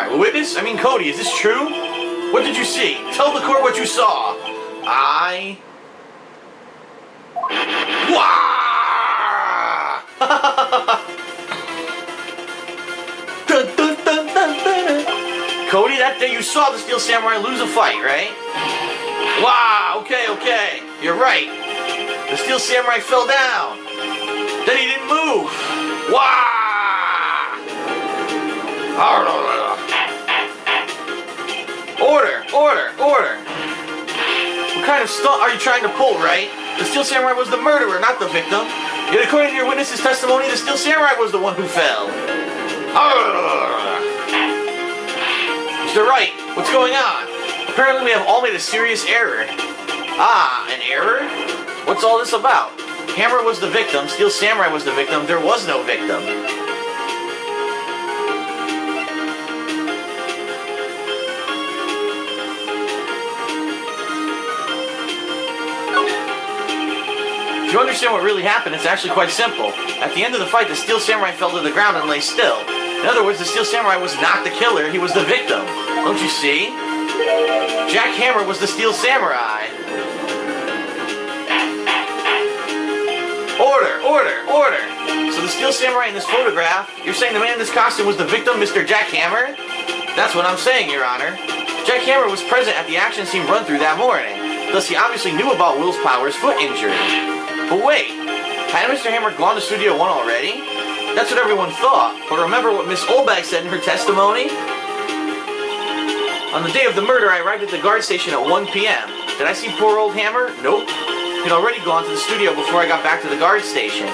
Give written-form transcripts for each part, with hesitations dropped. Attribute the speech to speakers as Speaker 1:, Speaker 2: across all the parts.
Speaker 1: Alright, witness? Cody, is this true? What did you see? Tell the court what you saw. Dun, dun, dun, dun, dun. Cody, that day you saw the Steel Samurai lose a fight, right? Wow, okay. You're right. The Steel Samurai fell down. Then he didn't move. Wow! Order! What kind of stunt are you trying to pull, right? The Steel Samurai was the murderer, not the victim. Yet according to your witness's testimony, the Steel Samurai was the one who fell. Mr. Wright, what's going on? Apparently we have all made a serious error. An error? What's all this about? Hammer was the victim, Steel Samurai was the victim, there was no victim. If you understand what really happened, it's actually quite simple. At the end of the fight, the Steel Samurai fell to the ground and lay still. In other words, the Steel Samurai was not the killer, he was the victim. Don't you see? Jack Hammer was the Steel Samurai. Order! So the Steel Samurai in this photograph, you're saying the man in this costume was the victim, Mr. Jack Hammer? That's what I'm saying, Your Honor. Jack Hammer was present at the action scene run-through that morning. Thus, he obviously knew about Will's Powers' foot injury. But wait, hadn't Mr. Hammer gone to Studio 1 already? That's what everyone thought. But remember what Miss Olbach said in her testimony? On the day of the murder, I arrived at the guard station at 1 p.m. Did I see poor old Hammer? Nope. He'd already gone to the studio before I got back to the guard station.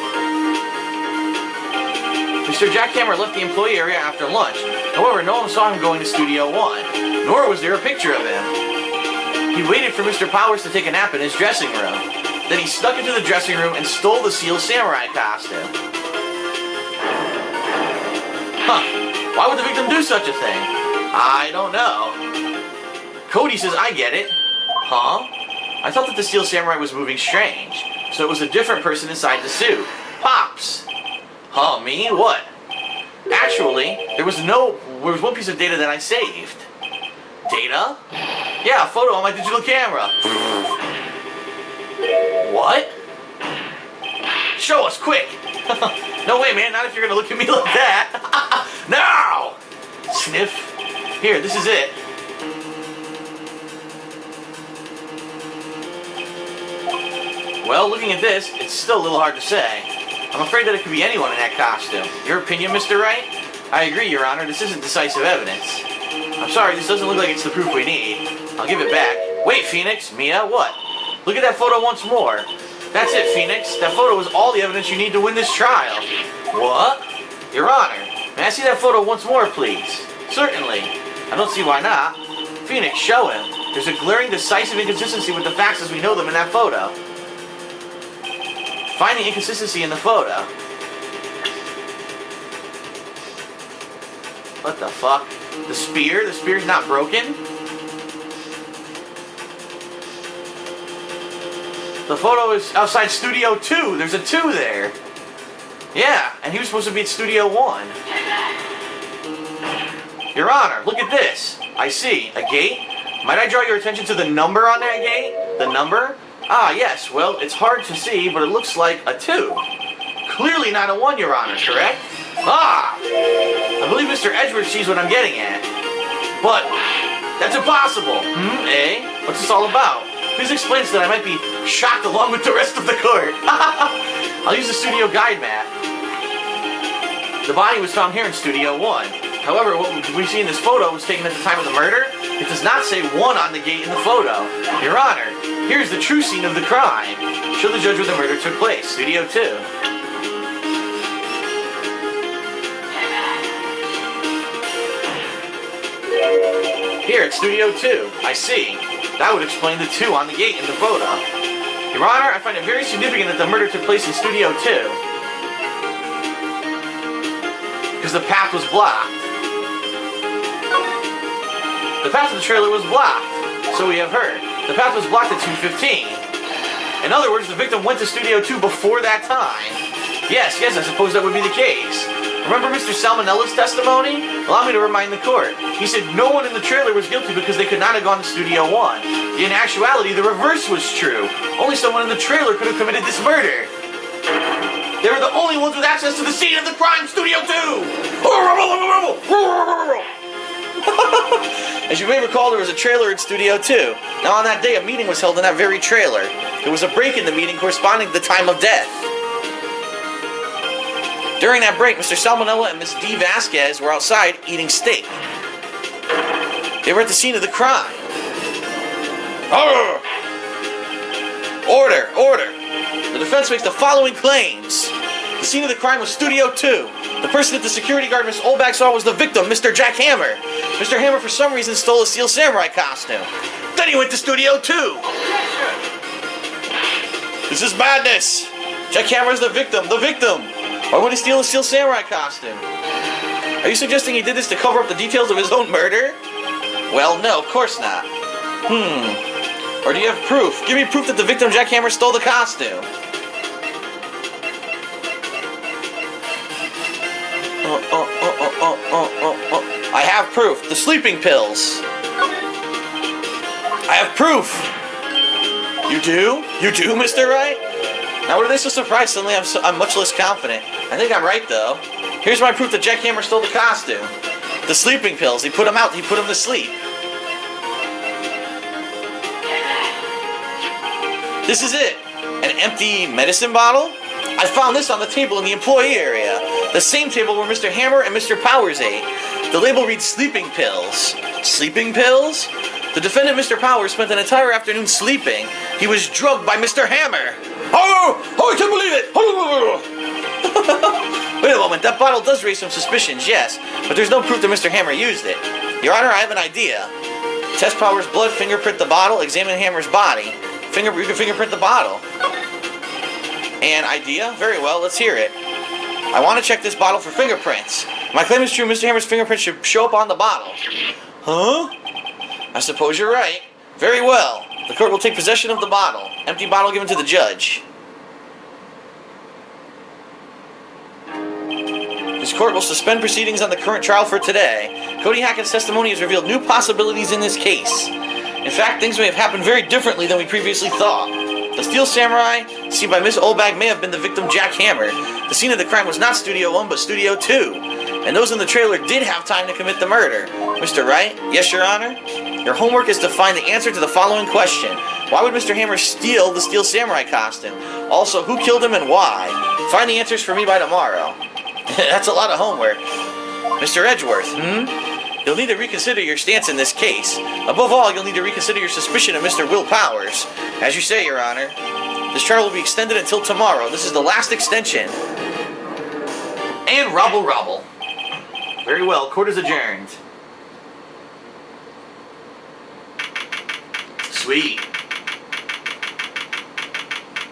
Speaker 1: Mr. Jack Hammer left the employee area after lunch. However, no one saw him going to Studio 1, nor was there a picture of him. He waited for Mr. Powers to take a nap in his dressing room. Then he snuck into the dressing room and stole the Steel Samurai costume. Why would the victim do such a thing? I don't know. Cody says I get it. I thought that the Steel Samurai was moving strange, so it was a different person inside the suit. Pops! Me? What? Actually, there was one piece of data that I saved. Data? Yeah, a photo on my digital camera. What? Show us, quick! No way, man, not if you're gonna look at me like that. Now! Sniff. Here, this is it. Well, looking at this, it's still a little hard to say. I'm afraid that it could be anyone in that costume. Your opinion, Mr. Wright? I agree, Your Honor, this isn't decisive evidence. I'm sorry, this doesn't look like it's the proof we need. I'll give it back. Wait, Phoenix, Mia, what? Look at that photo once more. That's it, Phoenix. That photo is all the evidence you need to win this trial. What? Your Honor, may I see that photo once more, please? Certainly. I don't see why not. Phoenix, show him. There's a glaring, decisive inconsistency with the facts as we know them in that photo. Find the inconsistency in the photo. What the fuck? The spear? The spear's not broken? The photo is outside Studio 2. There's a 2 there. Yeah, and he was supposed to be at Studio 1. Your Honor, look at this. I see. A gate? Might I draw your attention to the number on that gate? The number? Ah, yes. Well, it's hard to see, but it looks like a 2. Clearly not a 1, Your Honor, correct? I believe Mr. Edgeworth sees what I'm getting at. But that's impossible. Eh? What's this all about? Please explain so that I might be shocked along with the rest of the court. I'll use the studio guide map. The body was found here in Studio 1. However, what we see in this photo was taken at the time of the murder. It does not say 1 on the gate in the photo. Your Honor, here's the true scene of the crime. Show the judge where the murder took place. Studio 2. Here at Studio 2. I see. That would explain the 2 on the gate in the photo. Your Honor, I find it very significant that the murder took place in Studio 2. Because the path was blocked. The path to the trailer was blocked. So we have heard. The path was blocked at 2:15. In other words, the victim went to Studio 2 before that time. Yes, I suppose that would be the case. Remember Mr. Salmonella's testimony? Allow me to remind the court. He said no one in the trailer was guilty because they could not have gone to Studio 1. In actuality, the reverse was true. Only someone in the trailer could have committed this murder. They were the only ones with access to the scene of the crime, Studio 2! As you may recall, there was a trailer in Studio 2. Now on that day, a meeting was held in that very trailer. There was a break in the meeting corresponding to the time of death. During that break, Mr. Salmonella and Miss D. Vasquez were outside eating steak. They were at the scene of the crime. Order, order. The defense makes the following claims. The scene of the crime was Studio 2. The person that the security guard Miss Olbach saw was the victim, Mr. Jack Hammer. Mr. Hammer, for some reason, stole a Steel Samurai costume. Then he went to Studio 2. This is madness. Jack Hammer is the victim. The victim. Why would he steal a Steel Samurai costume? Are you suggesting he did this to cover up the details of his own murder? Well, no, of course not. Or do you have proof? Give me proof that the victim, Jack Hammer, stole the costume. I have proof. The sleeping pills. I have proof. You do? You do, Mr. Wright? Now, what are they so surprised? Suddenly I'm much less confident. I think I'm right, though. Here's my proof that Jack Hammer stole the costume. The sleeping pills. He put them out. He put them to sleep. This is it. An empty medicine bottle? I found this on the table in the employee area. The same table where Mr. Hammer and Mr. Powers ate. The label reads sleeping pills. Sleeping pills? The defendant, Mr. Powers, spent an entire afternoon sleeping. He was drugged by Mr. Hammer. Oh, I can't believe it! Wait a moment, that bottle does raise some suspicions, yes, but there's no proof that Mr. Hammer used it. Your Honor, I have an idea. Test Powers' blood, fingerprint the bottle, examine Hammer's body. You can fingerprint the bottle. An idea? Very well, let's hear it. I want to check this bottle for fingerprints. My claim is true, Mr. Hammer's fingerprints should show up on the bottle. Huh? I suppose you're right. Very well. The court will take possession of the bottle. Empty bottle given to the judge. This court will suspend proceedings on the current trial for today. Cody Hackett's testimony has revealed new possibilities in this case. In fact, things may have happened very differently than we previously thought. The Steel Samurai, seen by Miss Olbach, may have been the victim, Jack Hammer. The scene of the crime was not Studio 1, but Studio 2. And those in the trailer did have time to commit the murder. Mr. Wright? Yes, Your Honor? Your homework is to find the answer to the following question. Why would Mr. Hammer steal the Steel Samurai costume? Also, who killed him and why? Find the answers for me by tomorrow. That's a lot of homework. Mr. Edgeworth, You'll need to reconsider your stance in this case. Above all, you'll need to reconsider your suspicion of Mr. Will Powers. As you say, Your Honor, this trial will be extended until tomorrow. This is the last extension. And robble. Very well, court is adjourned. Sweet.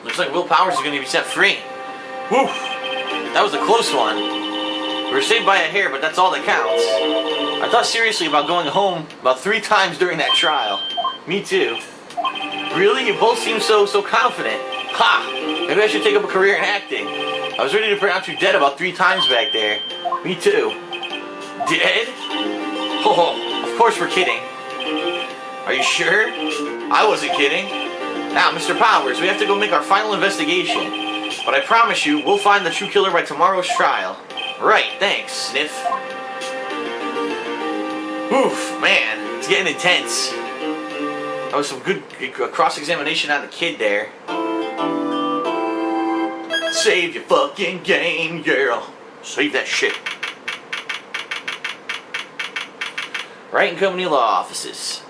Speaker 1: Looks like Will Powers is going to be set free. Whew. That was a close one. We were saved by a hair, but that's all that counts. I thought seriously about going home about 3 times during that trial. Me too. Really? You both seem so confident. Ha! Maybe I should take up a career in acting. I was ready to pronounce you dead about 3 times back there. Me too. Dead? Oh, of course we're kidding. Are you sure? I wasn't kidding. Now, Mr. Powers, we have to go make our final investigation. But I promise you, we'll find the true killer by tomorrow's trial. Right, thanks, Sniff. Oof, man, it's getting intense. That was some good cross-examination on the kid there. Save your fucking game, girl. Save that shit. Wright & Company Law Offices.